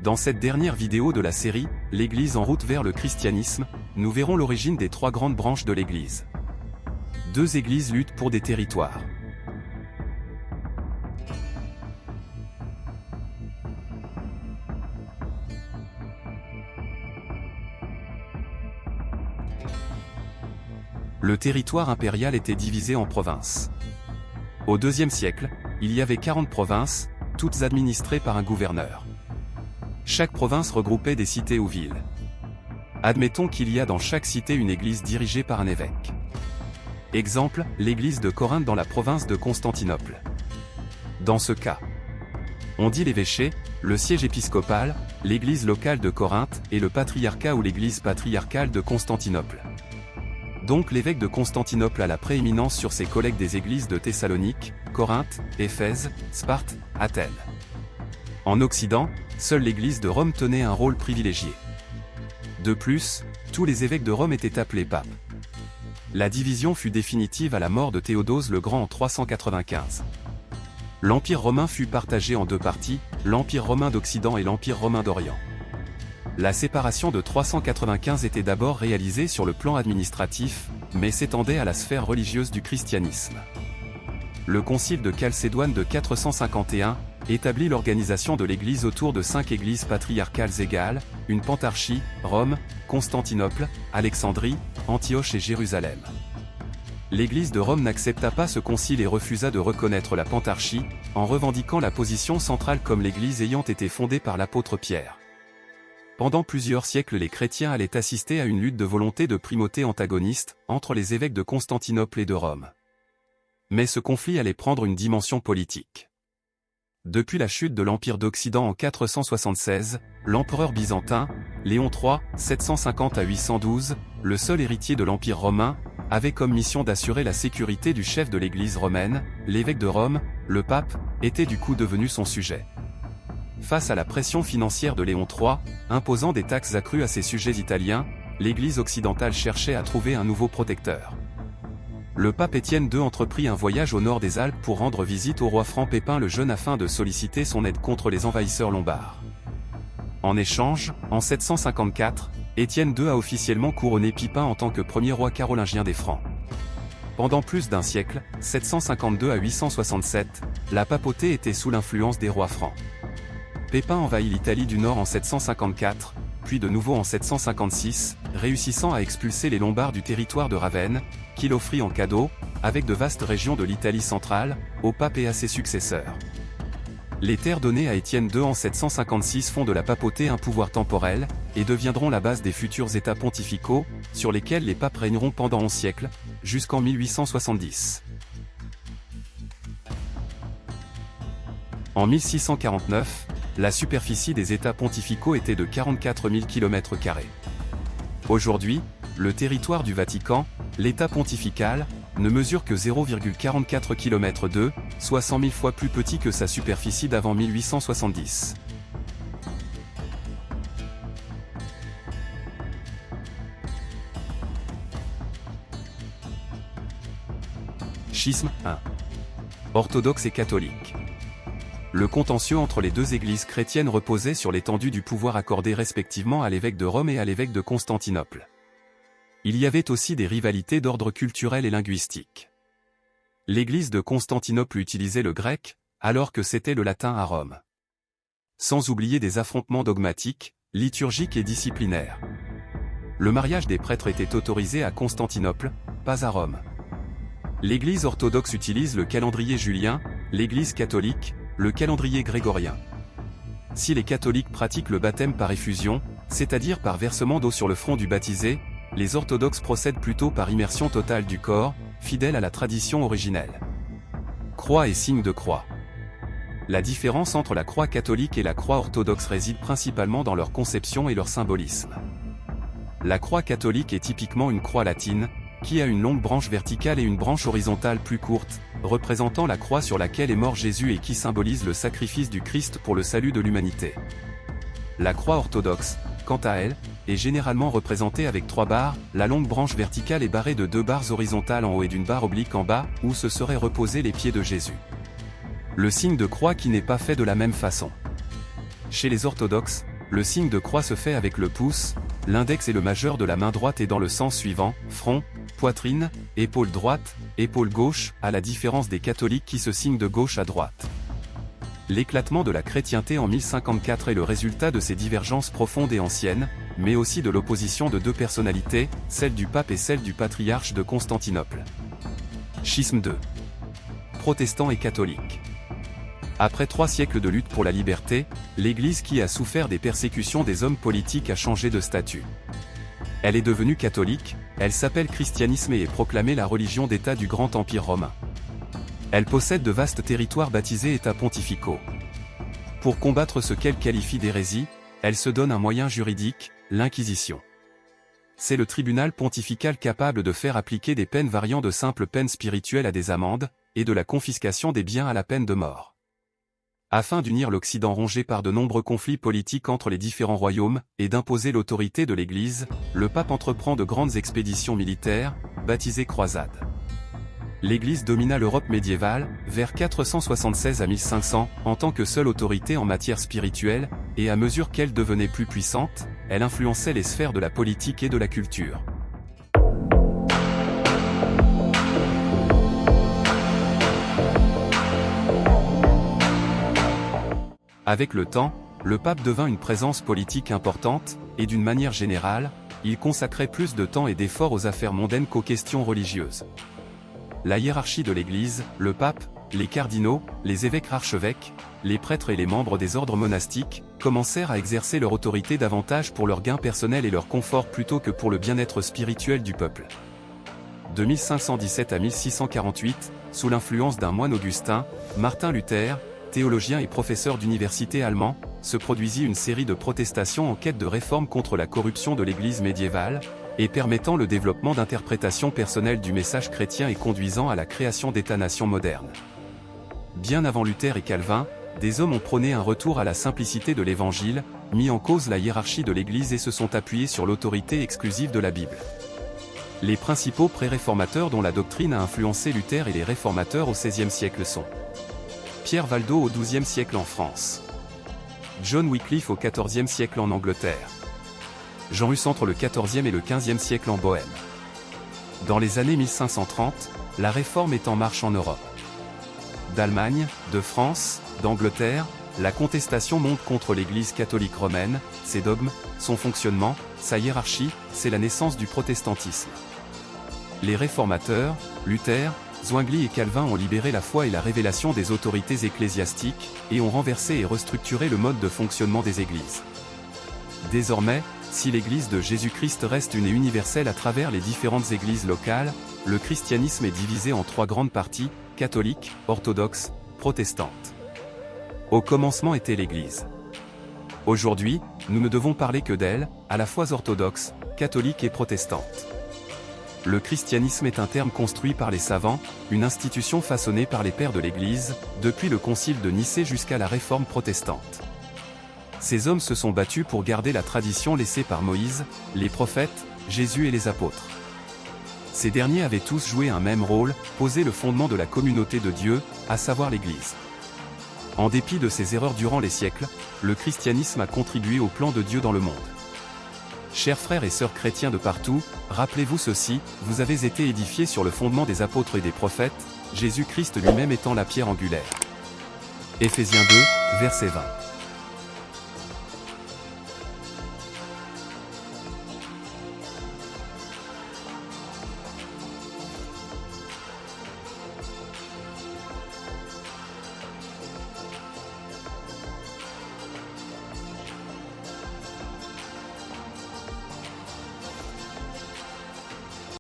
Dans cette dernière vidéo de la série « L'Église en route vers le christianisme », nous verrons l'origine des trois grandes branches de l'Église. Deux églises luttent pour des territoires. Le territoire impérial était divisé en provinces. Au IIe siècle, il y avait 40 provinces, toutes administrées par un gouverneur. Chaque province regroupait des cités ou villes. Admettons qu'il y a dans chaque cité une église dirigée par un évêque. Exemple, l'église de Corinthe dans la province de Constantinople. Dans ce cas, on dit l'évêché, le siège épiscopal, l'église locale de Corinthe et le patriarcat ou l'église patriarcale de Constantinople. Donc l'évêque de Constantinople a la prééminence sur ses collègues des églises de Thessalonique, Corinthe, Éphèse, Sparte, Athènes. En Occident, seule l'église de Rome tenait un rôle privilégié. De plus, tous les évêques de Rome étaient appelés papes. La division fut définitive à la mort de Théodose le Grand en 395. L'Empire romain fut partagé en deux parties, l'Empire romain d'Occident et l'Empire romain d'Orient. La séparation de 395 était d'abord réalisée sur le plan administratif, mais s'étendait à la sphère religieuse du christianisme. Le concile de Chalcédoine de 451 établit l'organisation de l'Église autour de 5 églises patriarcales égales, une pentarchie, Rome, Constantinople, Alexandrie, Antioche et Jérusalem. L'Église de Rome n'accepta pas ce concile et refusa de reconnaître la pentarchie, en revendiquant la position centrale comme l'Église ayant été fondée par l'apôtre Pierre. Pendant plusieurs siècles les chrétiens allaient assister à une lutte de volonté de primauté antagoniste, entre les évêques de Constantinople et de Rome. Mais ce conflit allait prendre une dimension politique. Depuis la chute de l'Empire d'Occident en 476, l'empereur byzantin, Léon III, 750 à 812, le seul héritier de l'Empire romain, avait comme mission d'assurer la sécurité du chef de l'Église romaine, l'évêque de Rome, le pape, était du coup devenu son sujet. Face à la pression financière de Léon III, imposant des taxes accrues à ses sujets italiens, l'Église occidentale cherchait à trouver un nouveau protecteur. Le pape Étienne II entreprit un voyage au nord des Alpes pour rendre visite au roi franc Pépin le Jeune afin de solliciter son aide contre les envahisseurs lombards. En échange, en 754, Étienne II a officiellement couronné Pipin en tant que premier roi carolingien des Francs. Pendant plus d'un siècle, 752 à 867, la papauté était sous l'influence des rois francs. Pépin envahit l'Italie du Nord en 754, puis de nouveau en 756, réussissant à expulser les Lombards du territoire de Ravenne, qu'il offrit en cadeau, avec de vastes régions de l'Italie centrale, au pape et à ses successeurs. Les terres données à Étienne II en 756 font de la papauté un pouvoir temporel, et deviendront la base des futurs États pontificaux, sur lesquels les papes régneront pendant 11 siècles, jusqu'en 1870. En 1649, la superficie des États pontificaux était de 44 000 km². Aujourd'hui, le territoire du Vatican, l'État pontifical, ne mesure que 0,44 km², soit 100 000 fois plus petit que sa superficie d'avant 1870. Schisme 1. Orthodoxe et catholique. Le contentieux entre les deux églises chrétiennes reposait sur l'étendue du pouvoir accordé respectivement à l'évêque de Rome et à l'évêque de Constantinople. Il y avait aussi des rivalités d'ordre culturel et linguistique. L'église de Constantinople utilisait le grec, alors que c'était le latin à Rome. Sans oublier des affrontements dogmatiques, liturgiques et disciplinaires. Le mariage des prêtres était autorisé à Constantinople, pas à Rome. L'Église orthodoxe utilise le calendrier julien, l'Église catholique, le calendrier grégorien. Si les catholiques pratiquent le baptême par effusion, c'est-à-dire par versement d'eau sur le front du baptisé, les orthodoxes procèdent plutôt par immersion totale du corps, fidèle à la tradition originelle. Croix et signe de croix. La différence entre la croix catholique et la croix orthodoxe réside principalement dans leur conception et leur symbolisme. La croix catholique est typiquement une croix latine, qui a une longue branche verticale et une branche horizontale plus courte, représentant la croix sur laquelle est mort Jésus et qui symbolise le sacrifice du Christ pour le salut de l'humanité. La croix orthodoxe, quant à elle, est généralement représentée avec 3 barres, la longue branche verticale est barrée de 2 barres horizontales en haut et d'une barre oblique en bas, où se seraient reposés les pieds de Jésus. Le signe de croix qui n'est pas fait de la même façon. Chez les orthodoxes, le signe de croix se fait avec le pouce, l'index et le majeur de la main droite et dans le sens suivant, front, poitrine, épaule droite, épaule gauche, à la différence des catholiques qui se signent de gauche à droite. L'éclatement de la chrétienté en 1054 est le résultat de ces divergences profondes et anciennes, mais aussi de l'opposition de deux personnalités, celle du pape et celle du patriarche de Constantinople. Schisme 2. Protestants et catholiques. Après 3 siècles de lutte pour la liberté, l'Église qui a souffert des persécutions des hommes politiques a changé de statut. Elle est devenue catholique, elle s'appelle christianisme et est proclamée la religion d'État du Grand Empire romain. Elle possède de vastes territoires baptisés États pontificaux. Pour combattre ce qu'elle qualifie d'hérésie, elle se donne un moyen juridique, l'Inquisition. C'est le tribunal pontifical capable de faire appliquer des peines variant de simples peines spirituelles à des amendes, et de la confiscation des biens à la peine de mort. Afin d'unir l'Occident rongé par de nombreux conflits politiques entre les différents royaumes, et d'imposer l'autorité de l'Église, le pape entreprend de grandes expéditions militaires, baptisées croisades. L'Église domina l'Europe médiévale, vers 476 à 1500, en tant que seule autorité en matière spirituelle, et à mesure qu'elle devenait plus puissante, elle influençait les sphères de la politique et de la culture. Avec le temps, le pape devint une présence politique importante, et d'une manière générale, il consacrait plus de temps et d'efforts aux affaires mondaines qu'aux questions religieuses. La hiérarchie de l'Église, le pape, les cardinaux, les évêques archevêques, les prêtres et les membres des ordres monastiques, commencèrent à exercer leur autorité davantage pour leur gain personnel et leur confort plutôt que pour le bien-être spirituel du peuple. De 1517 à 1648, sous l'influence d'un moine augustin, Martin Luther, théologien et professeur d'université allemand, se produisit une série de protestations en quête de réforme contre la corruption de l'Église médiévale, et permettant le développement d'interprétations personnelles du message chrétien et conduisant à la création d'États-nations modernes. Bien avant Luther et Calvin, des hommes ont prôné un retour à la simplicité de l'Évangile, mis en cause la hiérarchie de l'Église et se sont appuyés sur l'autorité exclusive de la Bible. Les principaux pré-réformateurs dont la doctrine a influencé Luther et les réformateurs au XVIe siècle sont Pierre Valdo au XIIe siècle en France, John Wycliffe au XIVe siècle en Angleterre, Jean Hus entre le XIVe et le XVe siècle en Bohême. Dans les années 1530, la réforme est en marche en Europe. D'Allemagne, de France, d'Angleterre, la contestation monte contre l'Église catholique romaine, ses dogmes, son fonctionnement, sa hiérarchie, c'est la naissance du protestantisme. Les réformateurs, Luther, Zwingli et Calvin ont libéré la foi et la révélation des autorités ecclésiastiques, et ont renversé et restructuré le mode de fonctionnement des églises. Désormais, si l'Église de Jésus-Christ reste une et universelle à travers les différentes églises locales, le christianisme est divisé en 3 grandes parties, catholique, orthodoxe, protestante. Au commencement était l'Église. Aujourd'hui, nous ne devons parler que d'elle, à la fois orthodoxe, catholique et protestante. Le christianisme est un terme construit par les savants, une institution façonnée par les pères de l'Église, depuis le concile de Nicée jusqu'à la réforme protestante. Ces hommes se sont battus pour garder la tradition laissée par Moïse, les prophètes, Jésus et les apôtres. Ces derniers avaient tous joué un même rôle, poser le fondement de la communauté de Dieu, à savoir l'Église. En dépit de ces erreurs durant les siècles, le christianisme a contribué au plan de Dieu dans le monde. Chers frères et sœurs chrétiens de partout, rappelez-vous ceci, vous avez été édifiés sur le fondement des apôtres et des prophètes, Jésus-Christ lui-même étant la pierre angulaire. Éphésiens 2, verset 20.